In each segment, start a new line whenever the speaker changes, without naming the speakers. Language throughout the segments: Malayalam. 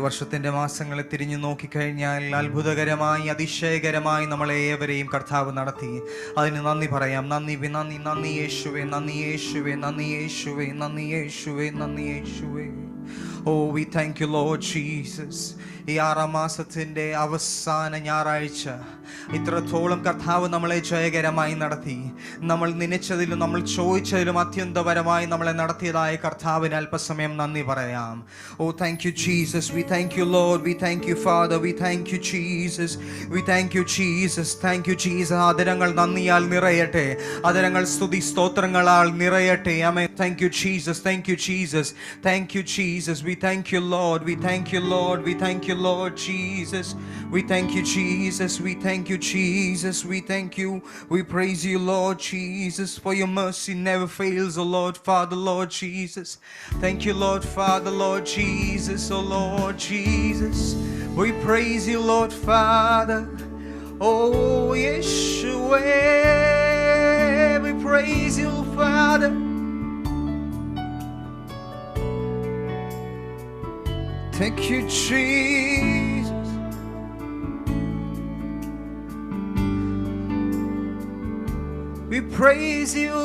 വർഷത്തിൻ്റെ മാസങ്ങളെ തിരിഞ്ഞു നോക്കിക്കഴിഞ്ഞാൽ അത്ഭുതകരമായി അതിശയകരമായി നമ്മളെ ഏവരെയും കർത്താവ് നടത്തി. അതിന് നന്ദി പറയാം. നന്ദി നന്ദി നന്ദി യേശുവേ, നന്ദി യേശുവേ, നന്ദി യേശുവേ, നന്ദി യേശുവേ, നന്ദി യേശുവേ. Oh, we thank you, Lord Jesus. ഈ 6 മാസത്തിൻ്റെ അവസാന ഞായറാഴ്ച ഇത്രത്തോളം കർത്താവ് നമ്മളെ ജയകരമായി നടത്തി. നമ്മൾ നനച്ചതിലും നമ്മൾ ചോദിച്ചതിലും അത്യന്തപരമായി നമ്മളെ നടത്തിയതായ കർത്താവിന് അല്പസമയം നന്ദി പറയാം. Oh, thank you, Jesus. We thank you, Lord. We thank you, Father. We thank you, Jesus. We thank you, Jesus. Thank you, Jesus. ആദരങ്ങൾ നന്ദിയാൽ നിറയട്ടെ, ആദരങ്ങൾ സ്തുതി സ്തോത്രങ്ങളാൽ നിറയട്ടെ. ആമേൻ. Thank you, Jesus. Thank you, Jesus. Thank you, Jesus. We thank you, Lord. We thank you, Lord. We thank you, Lord Jesus. We thank you, Jesus. We thank you, Jesus. We thank you. We praise you, Lord Jesus, for your mercy never fails, oh Lord, Father, Lord Jesus. Thank you, Lord, Father, Lord Jesus, oh Lord Jesus. We praise you, Lord, Father. Oh, Yeshua, we praise you, Father. Thank you, Jesus. We praise you,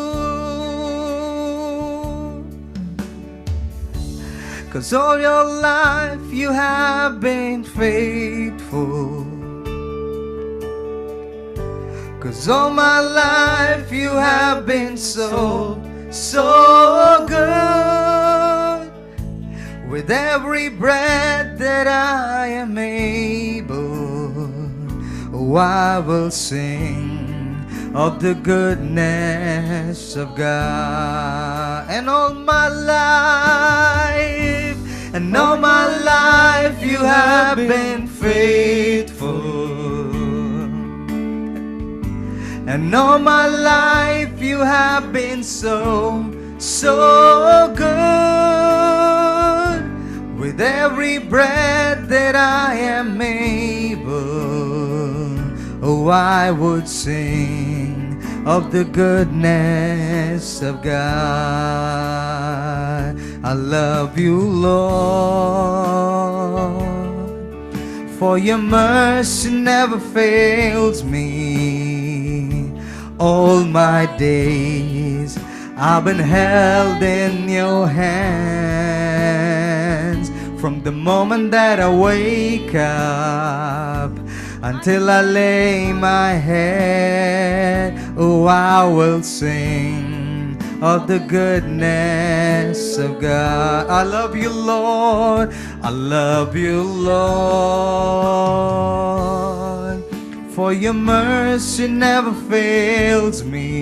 'cause all your life you have been faithful. 'Cause all my life you have been so good. With every breath that I am able, oh, I will sing of the goodness of God. And all my life you have been faithful. And all my life you have been so good. With every breath that I am able, oh, I would sing of the goodness of God. I love you, Lord, for your mercy never fails me. All my days I've been held in your hands. From the moment that I wake up until I lay my head, oh, I will sing of the goodness of God. I love you, Lord. I love you, Lord, for your mercy never fails me.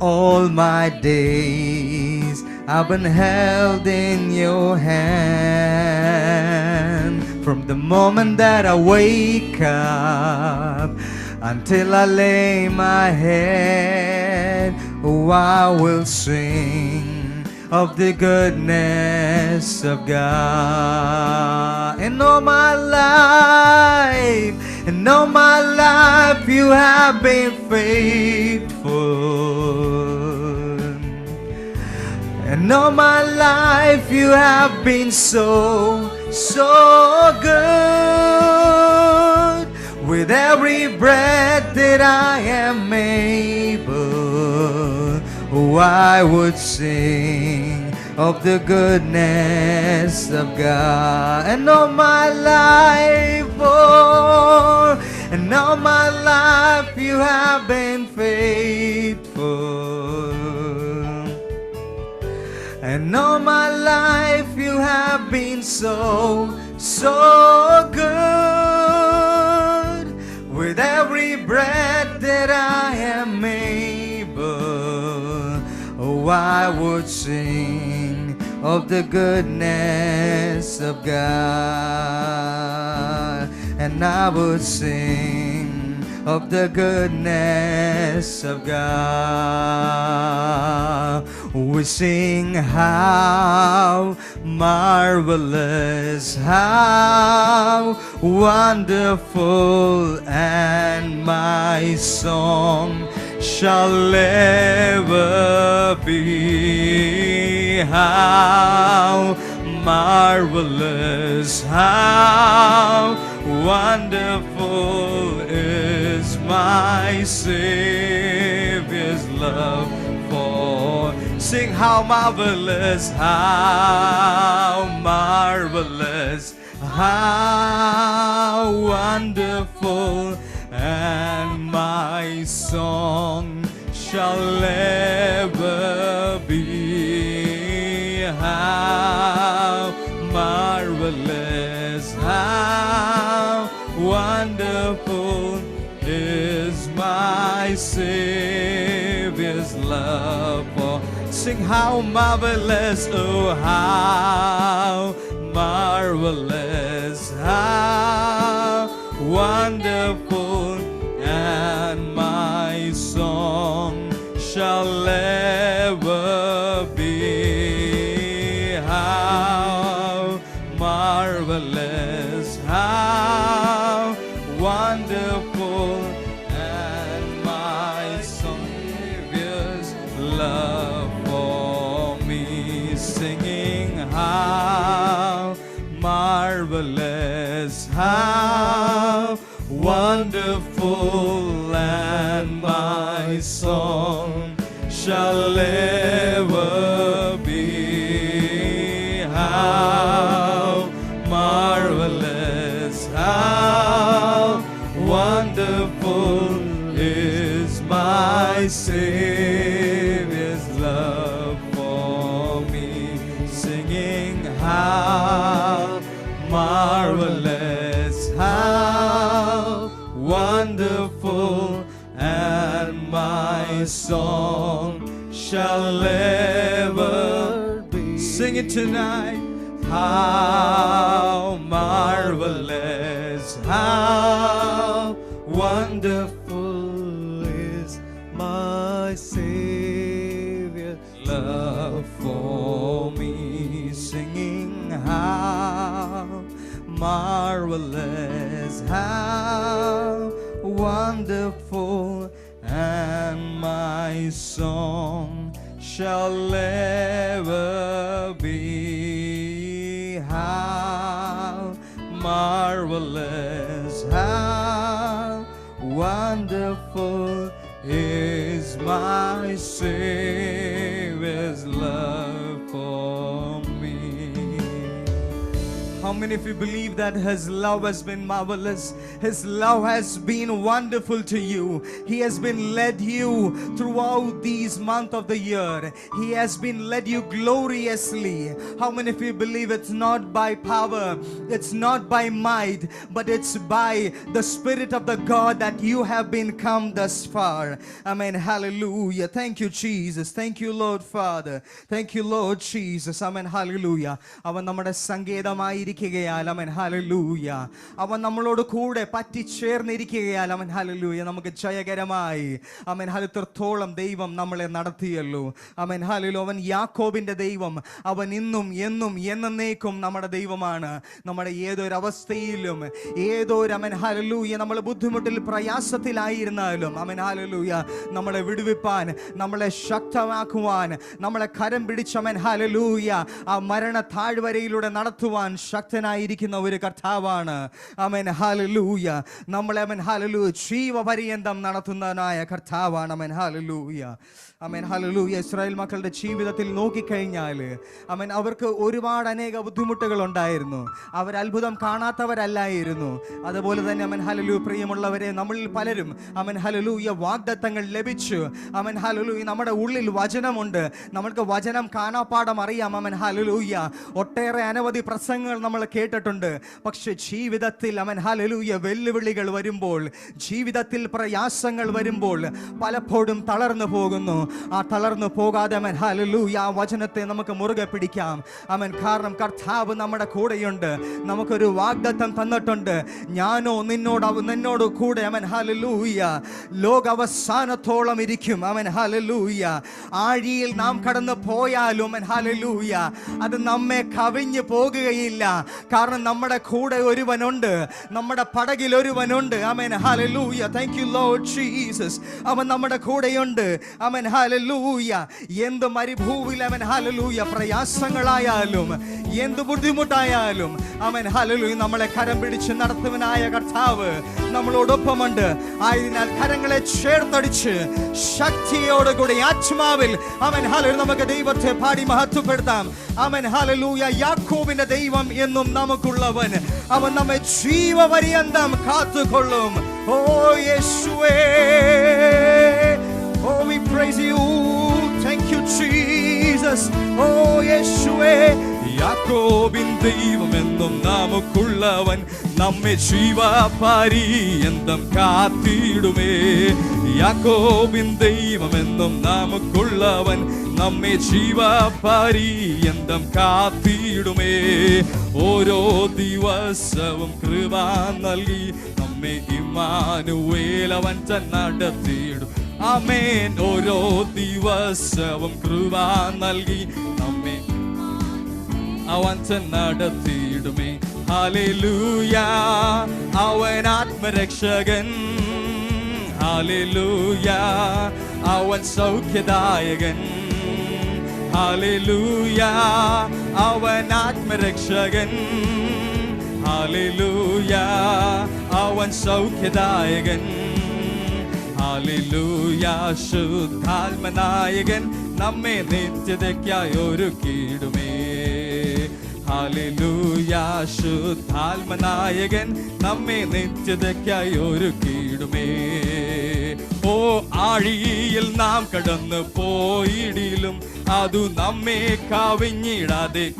All my days I've been held in your hand. From the moment that I wake up until I lay my head, oh, I will sing of the goodness of God. And all my life you have been faithful. And all my life you have been so good. With every breath that I am able, oh, I would sing of the goodness of God. And all my life, oh, and all my life you have been faithful. And all my life you have been so good. With every breath that I am able, oh, I would sing of the goodness of God. And I would sing of the goodness of God. We sing how marvelous, how wonderful, and my song shall ever be. How
marvelous, how wonderful is my Savior's love for. Sing, how marvelous, how marvelous, how wonderful, and my song shall ever be. How marvelous, how wonderful is my Savior's love for. Sing, how marvelous, oh how marvelous, how wonderful, and my song shall ever be. How marvelous, how wonderful, and my Savior's love for me. Singing, how marvelous, how wonderful, and my song shall ever be. How marvelous, how wonderful is my Savior's love for me. Singing, how marvelous, how wonderful, and my song shall ever be. Sing it tonight. How marvelous, how wonderful is my Savior's love for me. Singing, how marvelous, how wonderful, and my song shall ever be. How marvelous, how wonderful is my Savior's love for me. How many of you believe that His love has been marvelous? His love has been wonderful to you. He has been led you throughout these months of the year. He has been led you gloriously. How many of you believe it's not by power, it's not by might, but it's by the Spirit of the God that you have been come thus far? Amen. Hallelujah. Thank you, Jesus. Thank you, Lord Father. Thank you, Lord Jesus. Amen. Hallelujah. അവൻ നമ്മുടെ സങ്കേതമായിരിക്കുകയാൽ അമേൻ ഹല്ലേലൂയ. അവൻ നമ്മളോട് കൂടെ പറ്റിച്ചേർന്നിരിക്കുകയാൽ അമേൻ ഹല്ലേലൂയ. നമുക്ക് ജയകരമായി അമേൻ ഹല്ലേലൂയ ദൈവം നമ്മളെ നടത്തിയല്ലോ. അമേൻ ഹല്ലേലൂയ. അവൻ യാക്കോബിന്റെ ദൈവം, അവൻ ഇന്നും എന്നും എന്നേക്കും നമ്മുടെ ദൈവമാണ്. നമ്മുടെ ഏതൊരവസ്ഥയിലും ഏതൊരു അമേൻ ഹല്ലേലൂയ നമ്മൾ ബുദ്ധിമുട്ടിൽ പ്രയാസത്തിലായിരുന്നാലും അമേൻ ഹല്ലേലൂയ നമ്മളെ വിടുവിപ്പാൻ, നമ്മളെ ശക്തമാക്കുവാൻ, നമ്മളെ കരം പിടിച്ച് അമേൻ ഹല്ലേലൂയ ആ മരണ താഴ്വരയിലൂടെ നടത്തുവാൻ ശക്തനായിരിക്കുന്ന ഒരു കർത്താവാണ്. Amen hallelujah. നമ്മളെ ആമേൻ ഹല്ലേലൂയ ജീവപര്യന്തം നടത്തുന്നവനായ കർത്താവാണ്. Amen hallelujah. Amen hallelujah. Israel മക്കളുടെ ജീവിതത്തിൽ നോക്കിക്കഴിഞ്ഞാൽ ആമേൻ അവർക്ക് ഒരുപാട് അനേക ബുദ്ധിമുട്ടുകൾ ഉണ്ടായിരുന്നു. അവർ അത്ഭുതം കാണാത്തവരല്ലായിരുന്നു. അതുപോലെ തന്നെ ആമേൻ ഹല്ലേലൂയ പ്രിയമുള്ളവരെ, നമ്മളിൽ പലരും ആമേൻ ഹല്ലേലൂയ വാഗ്ദത്തങ്ങൾ ലഭിച്ചു. ആമേൻ ഹല്ലേലൂയ നമ്മുടെ ഉള്ളിൽ വചനമുണ്ട്, നമ്മൾക്ക് വചനം കാണാപ്പാഠം അറിയാം. ആമേൻ ഹല്ലേലൂയ ഒട്ടേറെ അനവധി പ്രസംഗങ്ങൾ നമ്മൾ കേട്ടിട്ടുണ്ട്. പക്ഷെ ജീവിതത്തിൽ ആമേൻ ഹല്ലേലൂയ വെല്ലുവിളികൾ വരുമ്പോൾ, ജീവിതത്തിൽ പ്രയാസങ്ങൾ വരുമ്പോൾ പലപ്പോഴും തളർന്നു പോകുന്നു. ആ തളർന്നു പോകാതെ ആമേൻ ഹല്ലേലൂയ ആ വചനത്തെ നമുക്ക് മുറുകെ പിടിക്കാം. ആമേൻ. കാരണം കർത്താവ് നമ്മുടെ കൂടെയുണ്ട്. നമുക്കൊരു വാഗ്ദത്തം തന്നിട്ടുണ്ട്, ഞാനോ നിന്നോട് കൂടെ ആമേൻ ഹല്ലേലൂയ ലോകാവസാനത്തോളം ഇരിക്കും. Amen hallelujah. ആഴിയിൽ നാം കടന്നു പോയാലും ആമേൻ ഹല്ലേലൂയ അത് നമ്മെ കവിഞ്ഞു പോകുകയില്ല. കാരണം നമ്മുടെ കൂടെ ഒരുവനുണ്ട്, നമ്മുടെ പടകിൽ ഒരുവനുണ്ട്. ആമേൻ, ഹല്ലേലൂയ. Thank you Lord Jesus. അവൻ നമ്മുടെ കൂടെയുണ്ട്. ആമേൻ, ഹല്ലേലൂയ. എന്ത് മരുഭൂമിയിൽ അവൻ, ഹല്ലേലൂയ, പ്രയാസങ്ങളായാലും എന്ത് ബുദ്ധിമുട്ടായാലും, ആമേൻ, ഹല്ലേലൂയ, നമ്മളെ കരം പിടിച്ച് നടത്തുവനായ കർത്താവ് നമ്മളോടൊപ്പമുണ്ട്. ആയതിനാൽ കരങ്ങളെ ചേർത്തടിച്ച് ശക്തിയോടുകൂടി ആത്മാവിൽ, ആമേൻ, ഹല്ലേലൂയ, നമുക്ക് ദൈവത്തെ പാടി മഹത്വപ്പെടുത്താം. ആമേൻ, ഹല്ലേലൂയ. യാക്കോബിന്റെ ദൈവം എന്നും നമുക്കുള്ളവൻ, അവൻ നമ്മെ ജീവപര്യന്തം കാത്തുകൊള്ളും. ഓ യേശുവേ, oh we praise you, thank you Jesus. oh യേശുവേ, യാക്കോബിൻ ദൈവം എന്നും നമുക്കുള്ളവൻ, നമ്മെ ജീവപര്യന്തം കാത്തിടുമേ. യാക്കോബിൻ ദൈവം എന്നും നമുക്കുള്ളവൻ, നമ്മെ ജീവപര്യന്തം കാത്തിടുമേ. ഓരോ ദിവസവും കൃപ നൽകി നമ്മെ ഇമ്മാനുവേൽ അവൻ നടത്തിയിടും. ആമേൻ. ഓരോ ദിവസവും കൃപ നൽകി നമ്മെ അവൻ നടത്തിയിടുമേ. ഹല്ലേലൂയ. അവൻ ആത്മരക്ഷകൻ. ഹല്ലേലൂയ. അവൻ സൗഖ്യദായകൻ. ഹല്ലേലൂയ. അവൻ ആത്മരക്ഷകൻ. ഹല്ലേലൂയ. അവൻ സൗഖ്യദായകൻ. ഹല്ലേലൂയ. ശുദ്ധാത്മനായകൻ നമ്മെ നിത്യതയ്ക്കായി ഒരുക്കിയിടുമേ. ഹല്ലേലൂയ. ശുദ്ധാത്മനായകൻ നമ്മെ നിത്യതയ്ക്കായി ഒരുക്കിയിടുമേ. ഓ ആഴിയിൽ നാം കടന്നു പോയിടിലും അതു നമ്മെ കവിഞ്ഞിടാതെ.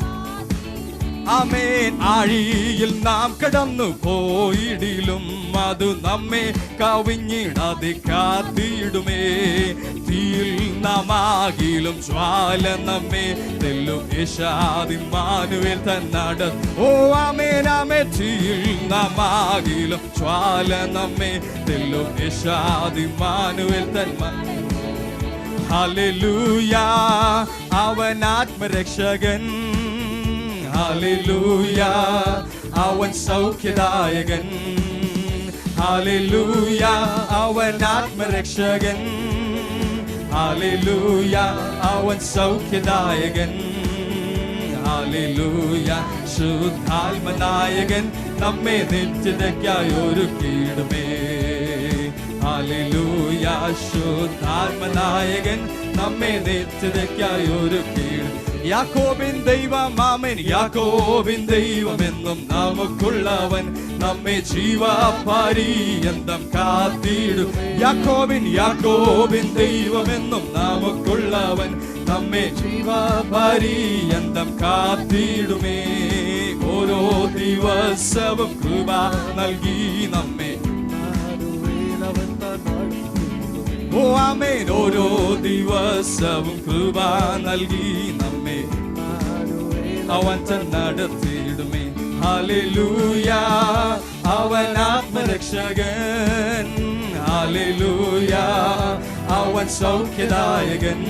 ആമേൻ. ആഴിയിൽ നാം കടന്നു പോയിടിലും അതു നമ്മെ കവിഞ്ഞിടാതെ കാത്തിടുമേ. തീയിൽ നാം ആകിലും ജ്വാല നമ്മെ തെല്ലും യേശാദിമ്മാനുവേൽ തന്നടത്തും. ഓ ആമേൻ, ആമേൻ. തീയിൽ നാം ആകിലും ജ്വാല നമ്മെ തെല്ലും യേശാദിമ്മാനുവേൽ തന്ന. ഹല്ലേലൂയ. അവൻ ആത്മരക്ഷകൻ. ഹല്ലേലൂയ. അവൻ സൗഖ്യദായകൻ. ഹല്ലേലൂയ. അവൻ ആത്മരക്ഷകൻ. ഹല്ലേലൂയ. അവൻ സൗഖ്യദായകൻ. ഹല്ലേലൂയ. ശുദ്ധാത്മനായകൻ നമ്മെ നിത്യതയ്ക്കായി ഒരുക്കിയിടുമേ. ഹല്ലേലൂയ. ശുദ്ധാത്മനായകൻ നമ്മെ നിത്യതയ്ക്കായി ഒരുക്കിയിടും. യാക്കോബിൻ ദൈവം. ആമേൻ. യാക്കോബിൻ ദൈവം എന്നും നമുക്കുള്ളവൻ, നമ്മെ ജീവപര്യന്തം കാത്തിടും. യാക്കോബിൻ ദൈവം എന്നും നമുക്കുള്ളവൻ, നമ്മെ ജീവപര്യന്തം കാത്തിടുമേ. ഓരോ ദിവസവും കൃപ നൽകി നമ്മെ. ഓ ആമേൻ. ഓരോ ദിവസവും കൃപ നൽകി നമ്മെ അവൻ നടത്തിയിടുമേ. ഹല്ലേലൂയ. അവൻ ആത്മരക്ഷകൻ. ഹല്ലേലൂയ. അവൻ സൗഖ്യദായകൻ.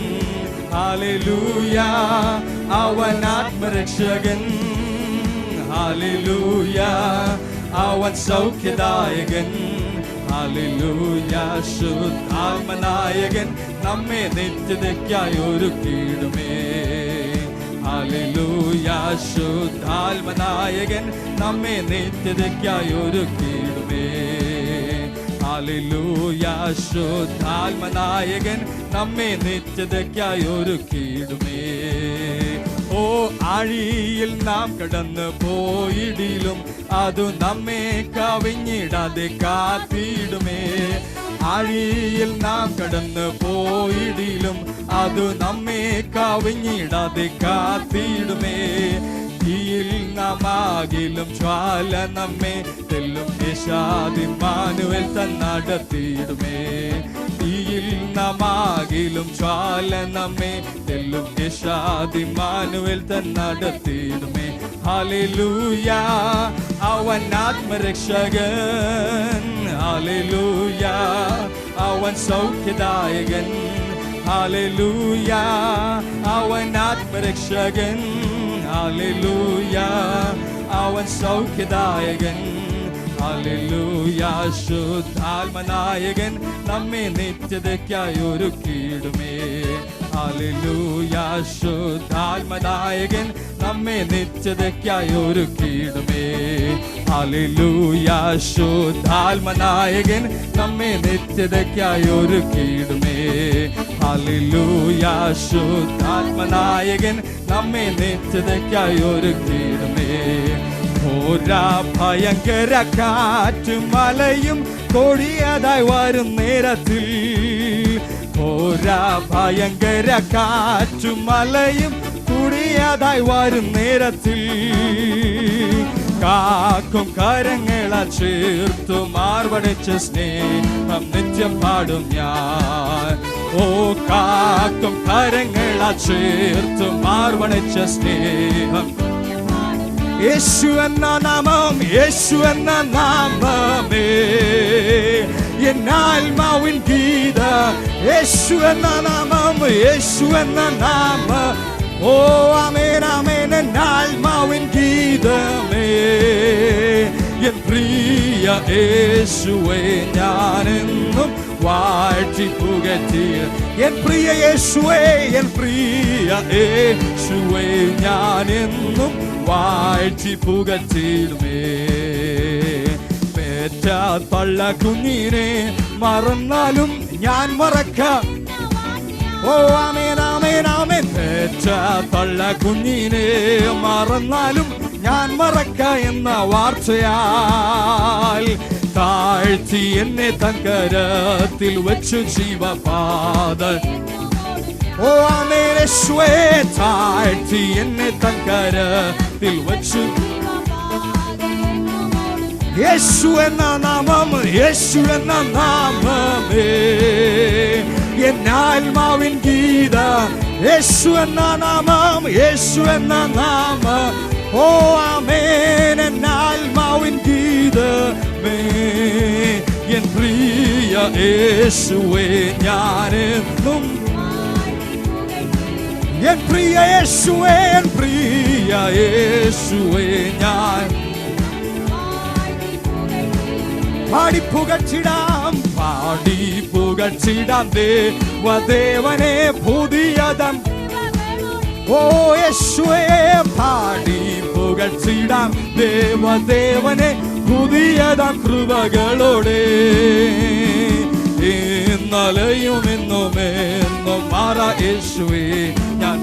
ഹല്ലേലൂയ. അവൻ ആത്മരക്ഷകൻ. ഹല്ലേലൂയ. അവൻ സൗഖ്യദായകൻ. ഹല്ലേലൂയ. ശുദ്ധാത്മനായകൻ നമ്മെ നിത്യതയ്ക്കായി ഒരുക്കിയിടുമേ. ഹല്ലേലൂയ. ശുദ്ധാത്മനായകൻ നമ്മെ നിത്യതയ്ക്കായി ഒരുക്കിയിടുമേ. ഹല്ലേലൂയ. ശുദ്ധാത്മനായകൻ നമ്മെ നിത്യതയ്ക്കായി ഒരുക്കിയിടുമേ. ഓ ആഴിയിൽ നാം കടന്നു പോയിടിലും അതു നമ്മെ കവിഞ്ഞിടാതെ കാത്തിടുമേ. ആഴിയിൽ നാം കടന്നു പോയിടിലും അതു നമ്മെ കവിഞ്ഞിടാതെ കാത്തിടുമേ. തീയിൽ നാം ആകിലും ജ്വാല നമ്മെ തെല്ലും യേശാദിമ്മാനുവേൽ തന്നടത്തിയിടുമേ. തീയിൽ നാം ആകിലും ജ്വാല നമ്മെ തെല്ലും യേശാദിമ്മാനുവേൽ തന്നടത്തിയിടുമേ. ഹല്ലേലൂയ. അവൻ ആത്മരക്ഷകൻ. ഹല്ലേലൂയ. അവൻ സൗഖ്യദായകൻ. ഹല്ലേലൂയ. അവൻ ആത്മരക്ഷകൻ. ഹല്ലേലൂയ. അവൻ സൗഖ്യദായകൻ. ഹല്ലേലൂയ. ശുദ്ധാത്മനായകൻ നമ്മെ നിത്യതയ്ക്കായി ഒരുക്കിയിടുമേ. ഹല്ലേലൂയ. ശുദ്ധാത്മനായകൻ നമ്മെ നിത്യതയ്ക്കായി ഒരുക്കിയിടുമേ. ഹല്ലേലൂയ. ശുദ്ധാത്മനായകൻ നമ്മെ നിത്യതയ്ക്കായി ഒരുക്കിയിടുമേ. ഹല്ലേലൂയ. ശുദ്ധാത്മനായകൻ നമ്മെ നിത്യതയ്ക്കായി ഒരുക്കിയിടുമേ. ഘോരാ ഭയങ്കര കാറ്റും മലയും കൊടിയതായി വരും നേരത്തിൽ, ഘോരാ ഭയങ്കര കാറ്റും മലയും കൊടിയതായി വരും നേരത്തിൽ, കാക്കും കരങ്ങളെ ചേർത്തു മാർവടിച്ച സ്നേഹം നിത്യം പാടും ഞാൻ. ഓ കാക്കും കരങ്ങളെ ചേർത്തു മാർവടിച്ച സ്നേഹം. യേശു എന്ന നാമം, യേശു എന്ന നാമമേ എന്നാത്മാവിൻ ഗീത. യേശു എന്ന നാമം, യേശു എന്ന നാമ. ഓ ആമേൻ ആമേൻ. എന്നാത്മാവിൻ ഗീതമേ എൻ പ്രിയ യേശുവേ ഞാനെന്നും വാഴ്ത്തി പുകഴ്ത്തി. എൻ പ്രിയ യേശുവേ, എൻ പ്രിയ യേശുവേ ഞാനെന്നും വാഴ്ത്തി പുകഴ്ത്തിയിടുമേ. പെറ്റ തള്ള കുഞ്ഞിനെ മറന്നാലും ഞാൻ മറക്കാം. ഓ ആമേൻ ആമേൻ ആമേൻ. പെറ്റ തള്ള കുഞ്ഞിനെ മറന്നാലും ഞാൻ മറക്ക എന്ന വാർത്തയാൽ താഴ്ത്തി എന്നെ തങ്കരത്തിൽ വെച്ചു ജീവപാത. ഓ ആമേൻ യേശുവേ, താഴ്ത്തി എന്നെ തങ്കരത്തിൽ വെച്ചു. യേശു എന്ന നാമം, യേശു എന്ന നാമമേ എന്നാത്മാവിൻ ഗീത. യേശു എന്ന നാമം, യേശു എന്ന നാമ. ഓ ആമേൻ. എന്നാത്മാവിൻ ഗീതമേ എൻ പ്രിയ യേശുവേ ഞാനെന്നും. എൻ പ്രിയ യേശുവേ, എൻ പ്രിയ യേശുവേ ഞാൻ പാടി പുകഴ്ത്തിടാം, പാടി പുകഴ്ത്തിടാം ദേവനെ പുതിയതം. ഓ യേശുവേ, പാടി പുകഴ്ത്തിടാം ദേവനെ പുതിയതം കൃപകളോടെ. ഇന്നലെയും എന്നും എന്നും മാറാ യേശുവേ ഞാൻ.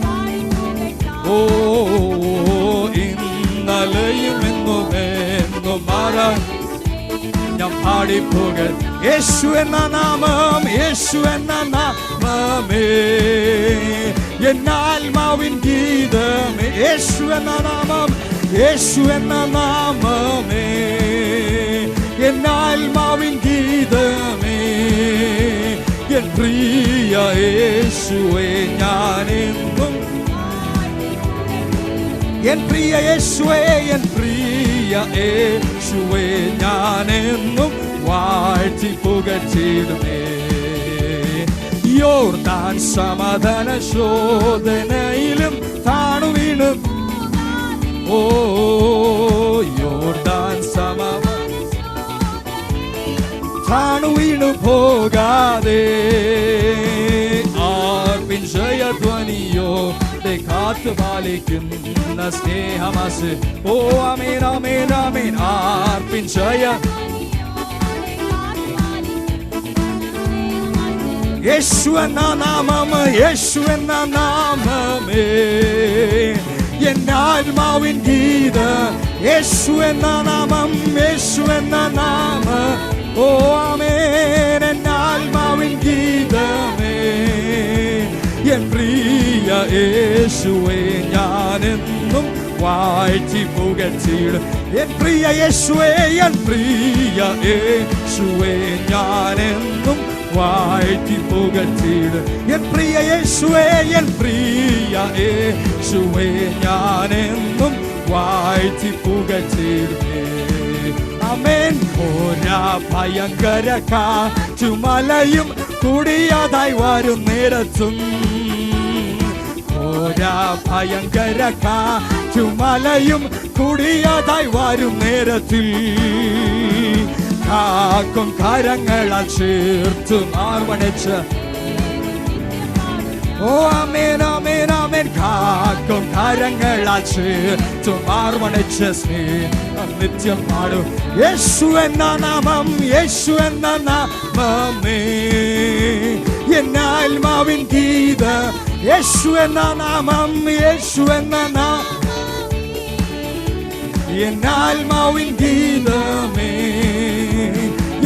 ഓ ഇന്നലെയും എന്നും എന്നും മാറാ ഞാൻ പാടി പുകഴ്. യേശു എന്ന നാമം, യേശു എന്ന നാമമേ എന്നാത്മാവിൻ ഗീതമേ. യേശു എന്ന നാമം, യേശു എന്ന നാമമേ എന്നാത്മാവിൻ ഗീതമേ എൻ പ്രിയ യേശുവേ ഞാനെന്നും. എൻ പ്രിയ യേശുവേ, എൻ പ്രിയ യേശുവേ ഞാനെന്നും വാഴ്ത്തി പുകഴ്ത്തിയിടുമേ. യോർദാൻ സമാധാന ശോധനയിലും താണു വീണും. ഓ യോർദാൻ താണു വീണു പോകാതെ ആർപ്പിൻ ജയധ്വനിയോ കാത്തു പാലിക്കുന്ന സ്നേഹമാസ്. ഓ ആമേൻ ആമേൻ ആമേൻ. ആർപ്പിൻ ജയ യേശു എന്ന നാമം, യേശു എന്ന നാമമേ എന്നാത്മാവിൻ ഗീത. യേശു എന്ന നാമം, യേശു എന്ന നാമ. ഓ ആമേൻ. എന്നാത്മാവിൻ ഗീതമേ എൻ പ്രിയ യേശുവേ ഞാനെന്നും വാഴ്ത്തി പുകഴ്ത്തിയിടും. എൻ പ്രിയ യേശുവേ, എൻ പ്രിയ യേശുവേ ഞാനെന്നും വാഴ്ത്തി പുകഴ്ത്തിയിടും. എൻ പ്രിയ യേശുവേ, എൻ പ്രിയ യേശുവേ ഞാനെന്നും വാഴ്ത്തി പുകഴ്ത്തിയിടുമേ. ആമേൻ. ഓരാ ഭയങ്കര കാറ്റുമലയും കൂടിയതായി വരും നേരത്തും, ഓരാ ഭയങ്കര കാറ്റുമലയും കൂടിയതായി വരും നേരത്തിൽ കാക്കും കരങ്ങളാൽ ചേർത്ത് മാർവണച്ച് ഓ ആമേൻ ആമേൻ ആമേൻ കാക്കും കരങ്ങളാൽ ചേർത്ത് മാർവണച്ച് സ്നേഹം നിത്യം പാടും യേശു എന്ന നാമം യേശു എന്ന നാമമേ എന്നാത്മാവിൻ ഗീത യേശു എന്ന നാമം യേശു എന്ന നാമം എന്നാത്മാവിൻ ഗീതമേ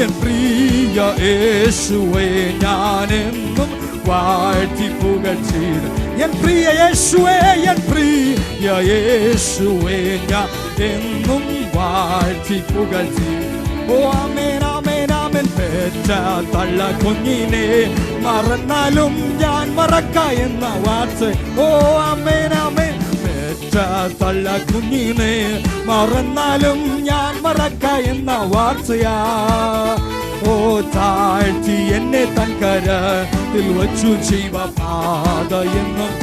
എൻ പ്രിയ യേശുവേ ഞാനെന്നും വാഴ്ത്തി പുകഴ്ത്തിയിടും എൻ പ്രിയ യേശുവേ എൻ പ്രിയ യേശുവേ ഞാൻ എന്നും വാഴ്ത്തി പുകഴ്ത്തിയിടും ഓ ആമേൻ ആമേൻ ആമേൻ പെറ്റ തള്ള കുഞ്ഞിനെ മറന്നാലും ഞാൻ മറക്ക എന്ന വാർത്ത ഓ ആമേൻ ആമേൻ പെറ്റ തള്ള കുഞ്ഞിനെ മറന്നാലും ഞാൻ മറക്ക എന്ന വാർത്തയാ ഓ താഴ്ത്തി എന്നെ തൻ കരത്തിൽ വച്ചു ജീവപാത എന്നും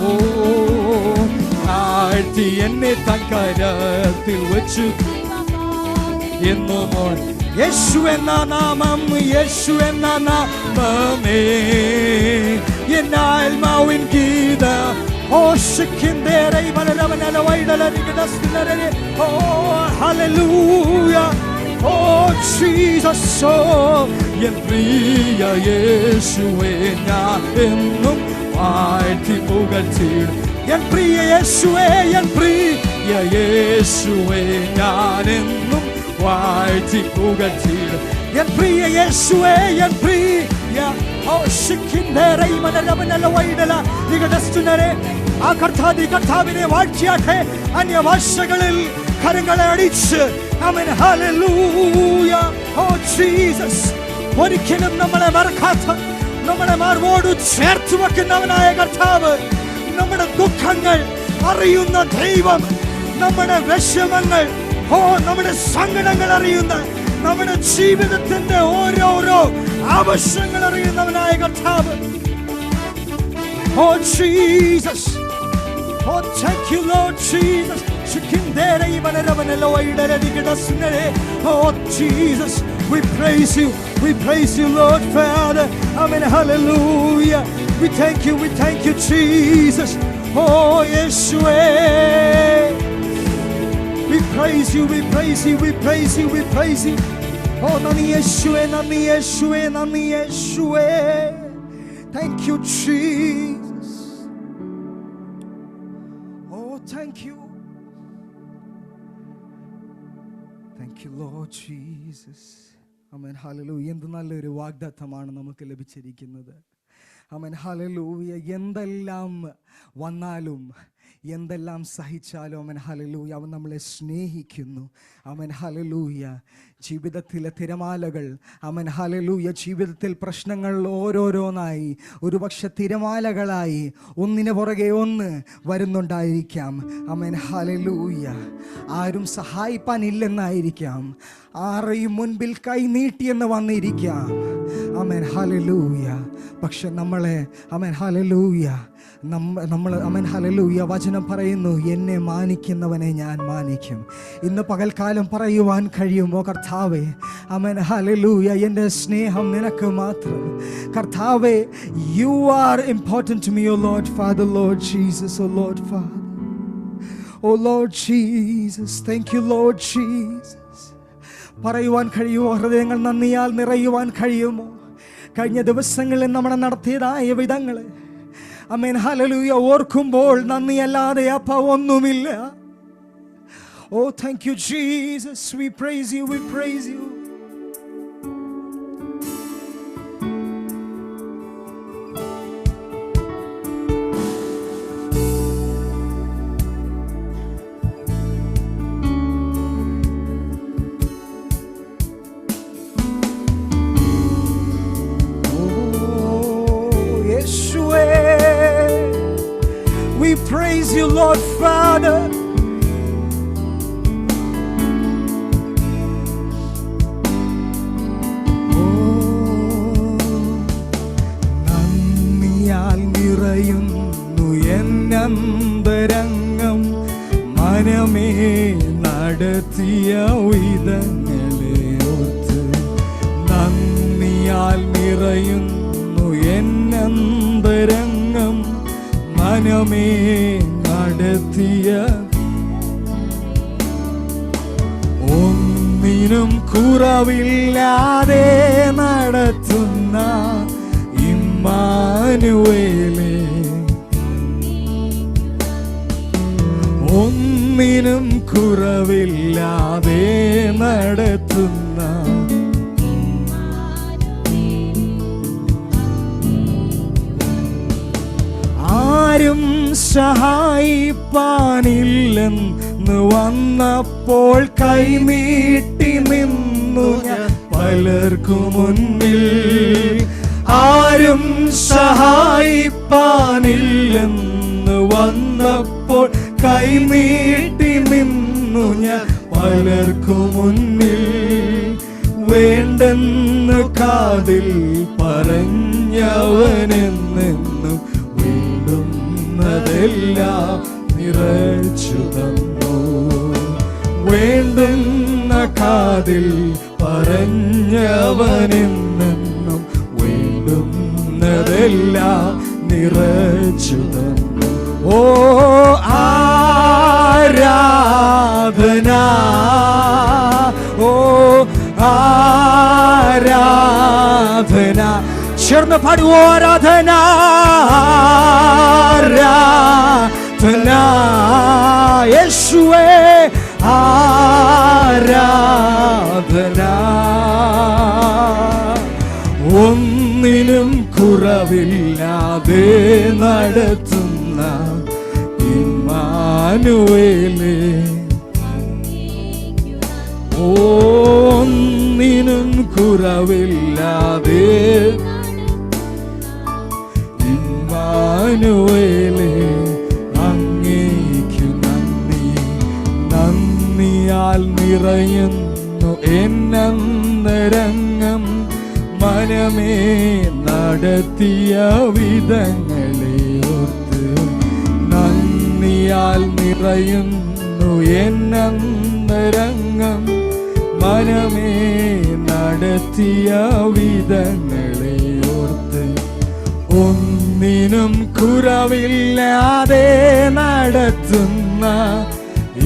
ഓ താഴ്ത്തി എന്നെ തൻ കരത്തിൽ വച്ചു എന്നുമോൾ യേശു എന്ന നാമം യേശു എന്ന നാമമേ എന്നാത്മാവിൻ ഗീത ഓ ശിഖിന്ദേരൈ മനരവനല വൈഡല നികടസ്തിനരേ ഓ ഹല്ലേലൂയ ഓ ജീസസ് ഓ എൻ പ്രിയ യേശുവേ ഞാൻ എന്നും വാഴ്ത്തി പുകഴ്ത്തിയിടും എൻ പ്രിയ യേശുവേ എൻ പ്രിയ യേശുവേ ഞാൻ എന്നും വാഴ്ത്തി പുകഴ്ത്തിയിടും എൻ പ്രിയ യേശുവേ എൻ പ്രിയ ഓ ശിഖിന്ദേരൈ മനരവനല വൈഡല നികടസ്തിനരേ ആ കർത്താവിനെ വാഴ്ത്തിയാട്ടെ അന്യഭാഷകളിൽ കരങ്ങളെ അടിച്ച് ആമേൻ ഹല്ലേലൂയ ഓ ജീസസ് ഒരിക്കലും നമ്മളെ മറക്കാത്ത നമ്മളെ മാർവോട് ചേർത്ത് വെക്കുന്നവനായ കർത്താവ് നമ്മുടെ ദുഃഖങ്ങൾ അറിയുന്ന ദൈവം നമ്മുടെ വിഷമങ്ങൾ ഓ നമ്മുടെ സങ്കടങ്ങൾ അറിയുന്ന നമ്മുടെ ജീവിതത്തിന്റെ ഓരോരോ ആവശ്യങ്ങൾ അറിയുന്നവനായ കർത്താവ് oh Jesus oh thank you Lord Jesus Oh Jesus, we praise you, Lord Father. Amen, hallelujah. We thank you, Jesus. Oh Yeshua, we praise you. Oh Nani Yeshua. Thank you, Jesus. Oh, thank you. Thank you, Lord Jesus. Amen, hallelujah. എന്ത് നല്ലൊരു വാഗ്ദത്തമാണ് നമുക്ക് ലഭിച്ചിരിക്കുന്നത്. Amen, hallelujah. എന്തെല്ലാം വന്നാലും എന്തെല്ലാം സഹിച്ചാലും അമേൻ ഹല്ലേലൂയ അവൻ നമ്മളെ സ്നേഹിക്കുന്നു. അമേൻ ഹല്ലേലൂയ. ജീവിതത്തിലെ തിരമാലകൾ അമേൻ ഹല്ലേലൂയ ജീവിതത്തിൽ പ്രശ്നങ്ങൾ ഓരോരോന്നായി ഒരുപക്ഷെ തിരമാലകളായി ഒന്നിന് പുറകെ ഒന്ന് വരുന്നുണ്ടായിരിക്കാം. അമേൻ ഹല്ലേലൂയ. ആരും സഹായിപ്പാനില്ലെന്നായിരിക്കാം, ആരെയും മുൻപിൽ കൈ നീട്ടിയെന്ന് വന്നിരിക്കാം. അമേൻ ഹല്ലേലൂയ. പക്ഷെ നമ്മളെ അമേൻ ഹല്ലേലൂയ നമ്മൾ അമേൻ ഹല്ലേലൂയ വചനം പറയുന്നു, എന്നെ മാനിക്കുന്നവനെ ഞാൻ മാനിക്കും. ഇന്ന് പകൽക്കാലം പറയുവാൻ കഴിയുമോ കർത്താവേ? അമേൻ ഹല്ലേലൂയ. എൻ്റെ സ്നേഹം നിനക്ക് മാത്രം കർത്താവേ. You are important to me, oh Lord Father, Lord Jesus, oh Lord Father, oh Lord Jesus. Thank you Lord Jesus. പറയുവാൻ കഴിയുമോ? ഹൃദയങ്ങൾ നന്ദിയാൽ നിറയുവാൻ കഴിയുമോ? കഴിഞ്ഞ ദിവസങ്ങളിൽ നമ്മൾ നടത്തിയതായ വിധങ്ങൾ ആമേൻ ഹല്ലേലൂയ ഓർക്കുമ്പോൾ നന്ദിയല്ലാതെ അപ്പ ഒന്നുമില്ല. Oh thank you Jesus. We praise you, we praise you. We praise you, Lord Father. നന്ദിയാൽ നിറയുന്നു എന്നന്തരംഗം, മനമേ നടത്തിയ വിധങ്ങളെ ഓർത്ത് നന്ദിയാൽ നിറയുന്നു എന്നന്തരംഗം. മനമേ നടത്തിയ ഒന്നിനും കുറവില്ലാതെ നടത്തുന്ന ഇമ്മാനുവേലേ, ഒന്നിനും കുറവില്ലാതെ നടത്തുന്ന ആരും സഹായിപ്പാനില്ലെന്ന് വന്നപ്പോൾ കൈനീട്ടി നിന്നു ഞാൻ പലർക്കു മുന്നിൽ. ആരും സഹായിപ്പാനില്ലെന്ന് വന്നപ്പോൾ കൈനീട്ടി നിന്നു ഞാൻ പലർക്കു മുന്നിൽ. വേണ്ടെന്ന് കാതിൽ പറഞ്ഞവനെന്നെന്നും വേണ്ടുന്നതെല്ലാം നിറച്ചു തന്നു. വേണ്ടുന്ന കാതിൽ പറഞ്ഞവനെന്നെന്നും വേണ്ടുന്നതെല്ലാം നിറച്ചു തന്നു. ഓ ആരാധന, ഓ ആരാധന, ചേർന്ന് പാടുവോ ആരാധന, ആരാധന യേശുവേ, ആരാധന. ഒന്നിനും കുറവില്ലാതെ നടത്തുന്ന ഇമ്മാനുവേലേ, ഒന്നിനും കുറവില്ലാതെ ഇമ്മാനുവേലേ, അങ്ങേക്കു നന്ദി. നന്ദിയാൽ നിറയുന്നു എന്നന്തരംഗം. മനമേ നടത്തിയ വിധങ്ങളെ ഓർത്ത് നന്ദിയാൽ നിറയുന്നു എന്നന്തരംഗം. മനമേ നടത്തിയ വിധങ്ങളെ ഓർത്ത് ഒന്നിനും കുറവില്ലാതെ നടത്തുന്ന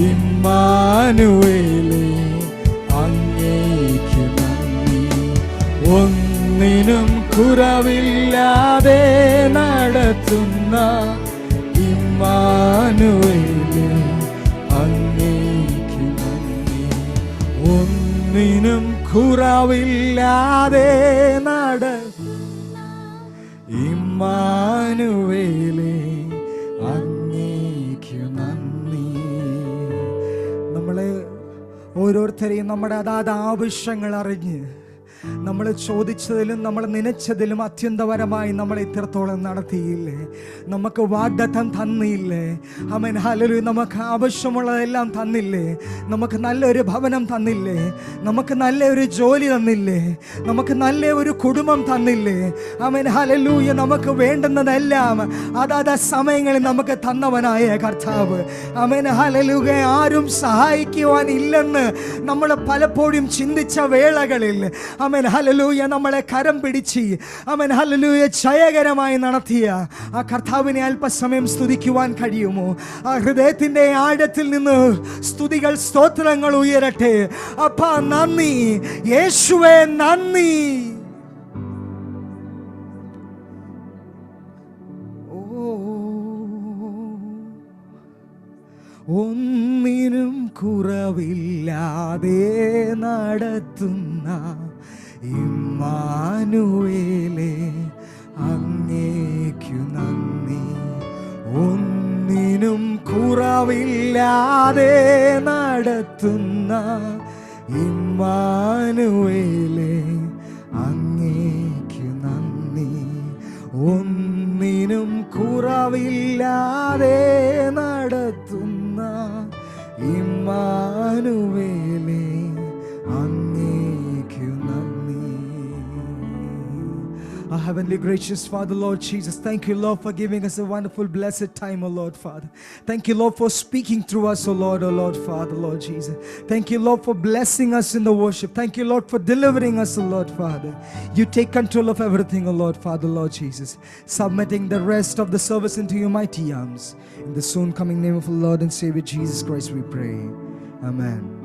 ഇമ്മാനുവേലേ, അങ്ങേക്കു നന്ദി. ഒന്നിനും കുറവില്ലാതെ നടത്തുന്ന ഇമ്മാനുവേലേ, അങ്ങേക്കു നന്ദി. ഒന്നിനും കുറവില്ലാതെ ഇമ്മാനുവേലേ, അങ്ങേക്കു നന്ദി. നമ്മളെ ഓരോരുത്തരെയും നമ്മുടെ അതാത് ആവശ്യങ്ങൾ അറിഞ്ഞ് നമ്മൾ ചോദിച്ചതിലും നമ്മൾ നനച്ചതിലും അത്യന്തപരമായി നമ്മളെ ഇത്രത്തോളം നടത്തിയില്ലേ? നമുക്ക് വാഗ്ദത്തം തന്നില്ലേ? ആമേൻ, ഹല്ലേലൂയ. നമുക്ക് ആവശ്യമുള്ളതെല്ലാം തന്നില്ലേ? നമുക്ക് നല്ലൊരു ഭവനം തന്നില്ലേ? നമുക്ക് നല്ലൊരു ജോലി തന്നില്ലേ? നമുക്ക് നല്ല ഒരു കുടുംബം തന്നില്ലേ? ആമേൻ, ഹല്ലേലൂയ. നമുക്ക് വേണ്ടുന്നതെല്ലാം അതാത് സമയങ്ങളിൽ നമുക്ക് തന്നവനായ കർത്താവ്. ആമേൻ, ഹല്ലേലൂയ. ആരും സഹായിക്കുവാൻ ഇല്ലെന്ന് നമ്മൾ പലപ്പോഴും ചിന്തിച്ച വേളകളിൽ ആമേൻ, ഹല്ലേലൂയ, നമ്മളെ കരം പിടിച്ച് ആമേൻ, ഹല്ലേലൂയ, ജയകരമായി നടത്തിയ ആ കർത്താവിനെ അല്പസമയം സ്തുതിക്കുവാൻ കഴിയുമോ? ആ ഹൃദയത്തിന്റെ ആഴത്തിൽ നിന്ന് സ്തുതികൾ, സ്തോത്രങ്ങൾ ഉയരട്ടെ. അപ്പാ നന്ദി, യേശുവേ നന്ദി. ഒന്നിനും കുറവില്ലാതെ നടത്തുന്ന ഇമ്മാനുവേലേ, അങ്ങേക്കു നന്ദി. ഒന്നിനും കുറവില്ലാതെ നടത്തുന്ന ഇമ്മാനുവേലേ, അങ്ങേക്കു നന്ദി. ഒന്നിനും കുറവില്ലാതെ നടത്തുന്ന ഇമ്മാനുവേലേ, അങ്ങേക്കു നന്ദി. Heavenly gracious Father, Lord Jesus, thank you, Lord, for giving us a wonderful, blessed time, O Lord, Father. Thank you, Lord, for speaking through us, O Lord, Father, Lord Jesus. Thank you, Lord, for blessing us in the worship. Thank you, Lord, for delivering us, O Lord, Father. You take control of everything, O Lord, Father, Lord Jesus. Submitting the rest of the service into your mighty arms. In the soon coming name of our Lord and Savior Jesus Christ we pray. Amen.